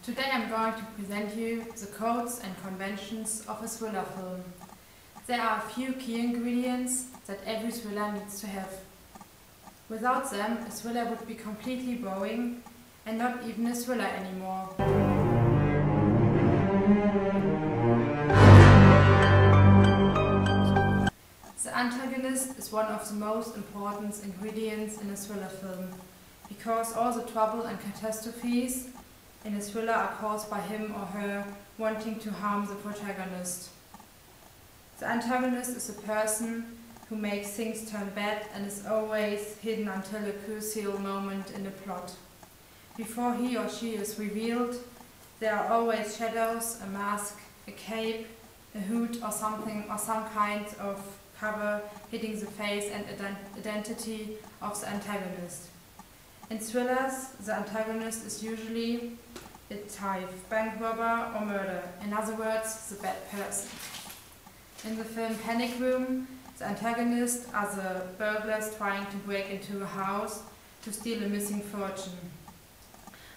Today I'm going to present you the codes and conventions of a thriller film. There are a few key ingredients that every thriller needs to have. Without them, a thriller would be completely boring and not even a thriller anymore. The antagonist is one of the most important ingredients in a thriller film, because all the trouble and catastrophes in a thriller are caused by him or her wanting to harm the protagonist. The antagonist is a person who makes things turn bad and is always hidden until a crucial moment in the plot. Before he or she is revealed, there are always shadows, a mask, a cape, a hood or something or some kind of cover hiding the face and identity of the antagonist. In thrillers, the antagonist is usually a thief, bank robber or murderer, in other words, the bad person. In the film Panic Room, the antagonists are the burglars trying to break into a house to steal a missing fortune,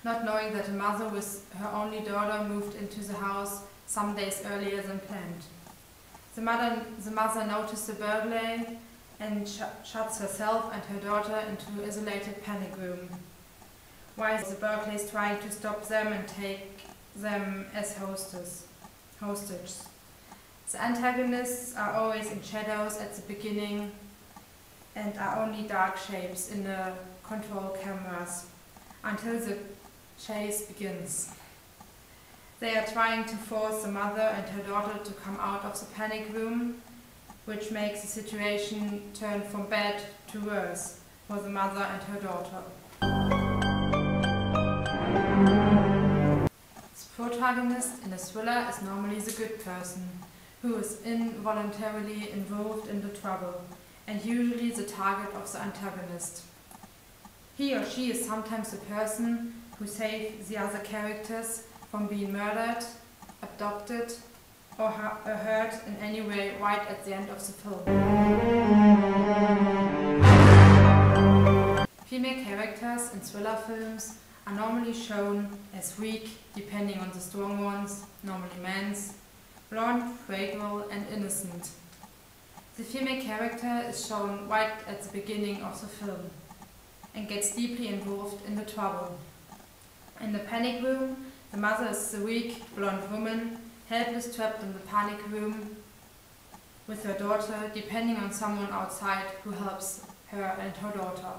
not knowing that a mother with her only daughter moved into the house some days earlier than planned. The mother noticed the burglary and shuts herself and her daughter into an isolated panic room, while the burglar is trying to stop them and take them as hostage. The antagonists are always in shadows at the beginning and are only dark shapes in the control cameras until the chase begins. They are trying to force the mother and her daughter to come out of the panic room, which makes the situation turn from bad to worse for the mother and her daughter. The protagonist in a thriller is normally the good person, who is involuntarily involved in the trouble, and usually the target of the antagonist. He or she is sometimes the person who saves the other characters from being murdered, abducted, or hurt in any way right at the end of the film. Female characters in thriller films are normally shown as weak, depending on the strong ones, normally men's, blonde, fragile and innocent. The female character is shown right at the beginning of the film and gets deeply involved in the trouble. In the panic room, the mother is the weak, blonde woman, helpless trapped in the panic room with her daughter, depending on someone outside who helps her and her daughter.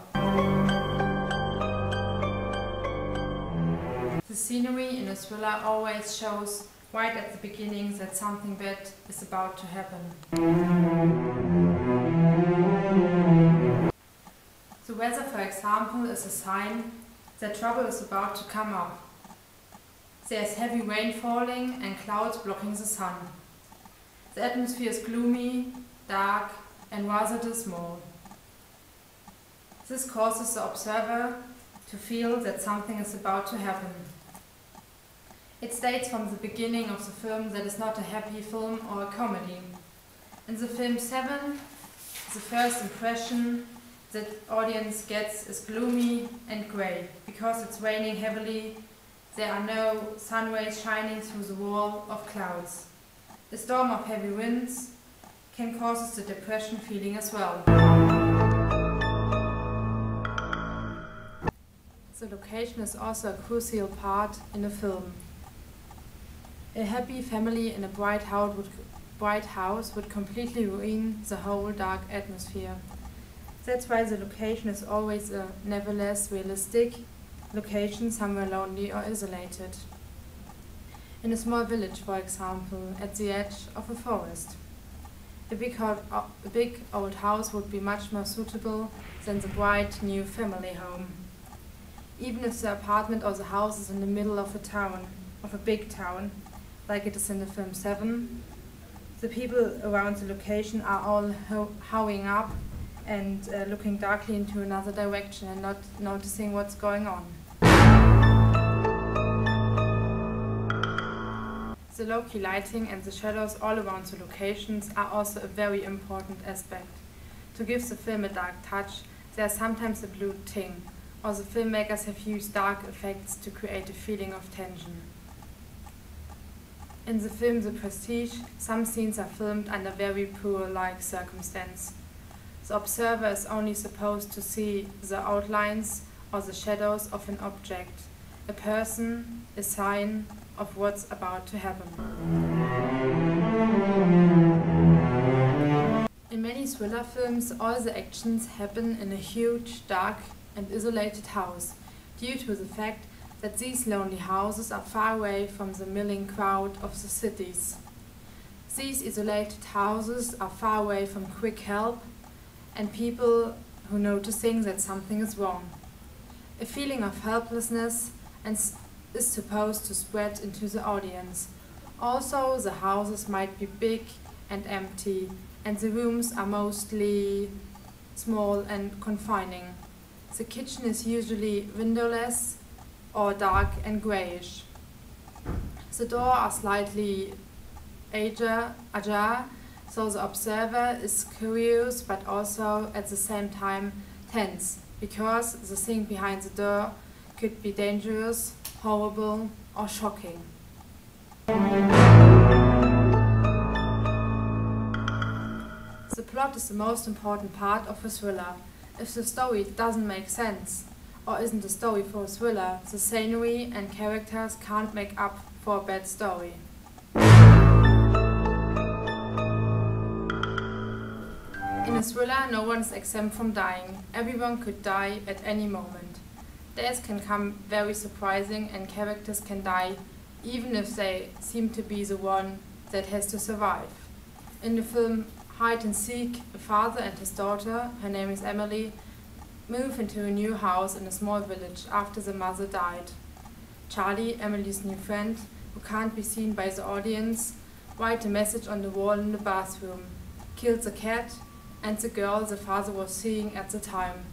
The scenery in a thriller always shows right at the beginning that something bad is about to happen. The weather, for example, is a sign that trouble is about to come up. There is heavy rain falling and clouds blocking the sun. The atmosphere is gloomy, dark and rather dismal. This causes the observer to feel that something is about to happen. It states from the beginning of the film that it's not a happy film or a comedy. In the film Seven, the first impression that the audience gets is gloomy and grey, because it's raining heavily. There are no sun rays shining through the wall of clouds. A storm of heavy winds can cause the depression feeling as well. The location is also a crucial part in a film. A happy family in a bright house would completely ruin the whole dark atmosphere. That's why the location is always a nevertheless realistic location, somewhere lonely or isolated. In a small village, for example, at the edge of a forest. A big old house would be much more suitable than the bright new family home. Even if the apartment or the house is in the middle of a town, of a big town, like it is in the film Seven, the people around the location are all howling up and looking darkly into another direction and not noticing what's going on. The low-key lighting and the shadows all around the locations are also a very important aspect. To give the film a dark touch, there is sometimes a blue ting, or the filmmakers have used dark effects to create a feeling of tension. In the film The Prestige, some scenes are filmed under very poor-like circumstance. The observer is only supposed to see the outlines or the shadows of an object, a person, a sign of what's about to happen. In many thriller films, all the actions happen in a huge, dark and isolated house, due to the fact that these lonely houses are far away from the milling crowd of the cities. These isolated houses are far away from quick help and people who noticing that something is wrong. A feeling of helplessness is supposed to spread into the audience. Also, the houses might be big and empty, and the rooms are mostly small and confining. The kitchen is usually windowless or dark and grayish. The doors are slightly ajar, so the observer is curious but also at the same time tense, because the thing behind the door could be dangerous, horrible or shocking. The plot is the most important part of a thriller. If the story doesn't make sense, or isn't a story for a thriller, the scenery and characters can't make up for a bad story. In a thriller, no one is exempt from dying. Everyone could die at any moment. Death can come very surprising and characters can die even if they seem to be the one that has to survive. In the film Hide and Seek, a father and his daughter, her name is Emily, move into a new house in a small village after the mother died. Charlie, Emily's new friend, who can't be seen by the audience, writes a message on the wall in the bathroom, kills a cat and the girl the father was seeing at the time.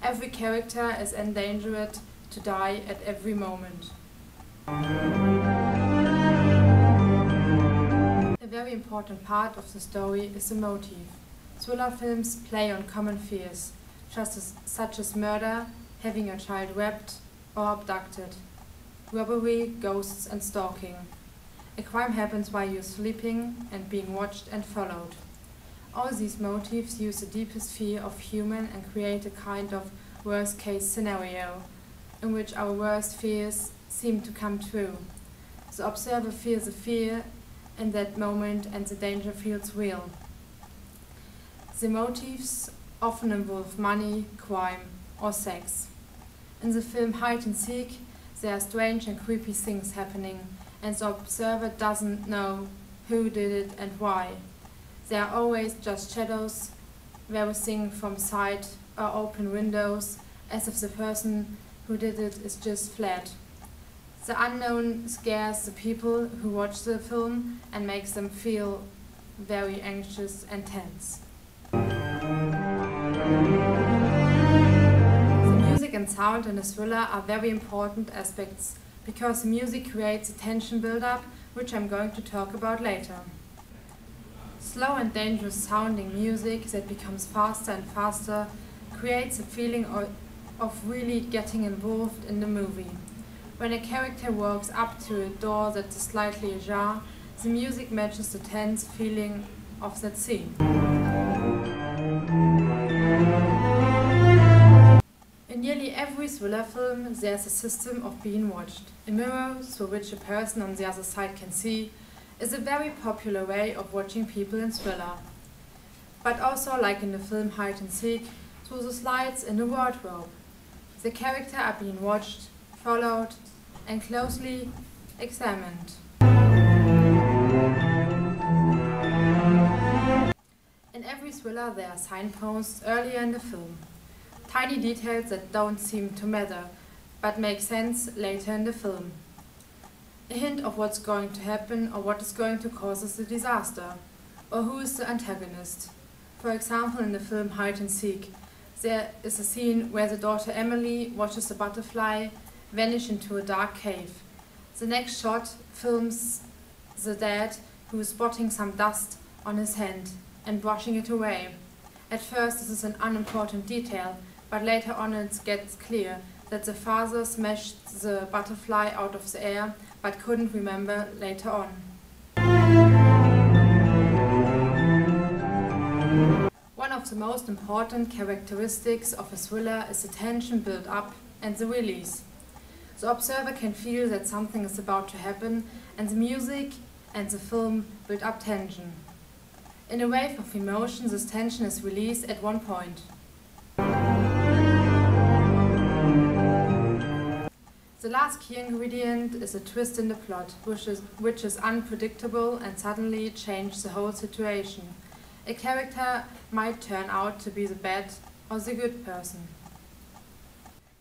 Every character is endangered to die at every moment. A very important part of the story is the motive. Thriller films play on common fears, such as murder, having your child raped or abducted, robbery, ghosts and stalking. A crime happens while you're sleeping and being watched and followed. All these motives use the deepest fear of human and create a kind of worst-case scenario, in which our worst fears seem to come true. The observer feels the fear in that moment and the danger feels real. The motives often involve money, crime or sex. In the film Hide and Seek, there are strange and creepy things happening and the observer doesn't know who did it and why. There are always just shadows, everything from side or open windows, as if the person who did it is just fled. The unknown scares the people who watch the film and makes them feel very anxious and tense. The music and sound in a thriller are very important aspects because music creates a tension build-up, which I'm going to talk about later. Slow and dangerous sounding music that becomes faster and faster creates a feeling of really getting involved in the movie. When a character walks up to a door that is slightly ajar, the music matches the tense feeling of that scene. In nearly every thriller film, there's a system of being watched. A mirror through which a person on the other side can see is a very popular way of watching people in thriller. But also, like in the film Hide and Seek, through the slides in the wardrobe. The characters are being watched, followed and closely examined. In every thriller there are signposts earlier in the film. Tiny details that don't seem to matter, but make sense later in the film. A hint of what's going to happen or what is going to cause the disaster, or who is the antagonist. For example, in the film Hide and Seek, there is a scene where the daughter Emily watches a butterfly vanish into a dark cave. The next shot films the dad who is spotting some dust on his hand and brushing it away. At first this is an unimportant detail, but later on it gets clear that the father smashed the butterfly out of the air but couldn't remember later on. One of the most important characteristics of a thriller is the tension built up and the release. The observer can feel that something is about to happen, and the music and the film build up tension. In a wave of emotion, this tension is released at one point. The last key ingredient is a twist in the plot, which is unpredictable and suddenly changes the whole situation. A character might turn out to be the bad or the good person.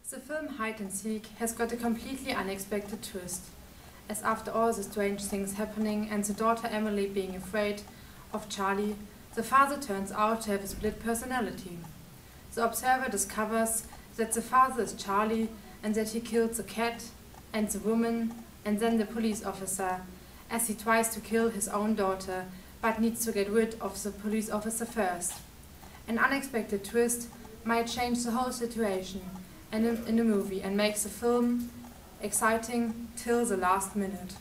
The film Hide and Seek has got a completely unexpected twist, as after all the strange things happening and the daughter Emily being afraid of Charlie, the father turns out to have a split personality. The observer discovers that the father is Charlie and that he killed the cat and the woman and then the police officer, as he tries to kill his own daughter but needs to get rid of the police officer first. An unexpected twist might change the whole situation in a movie and makes the film exciting till the last minute.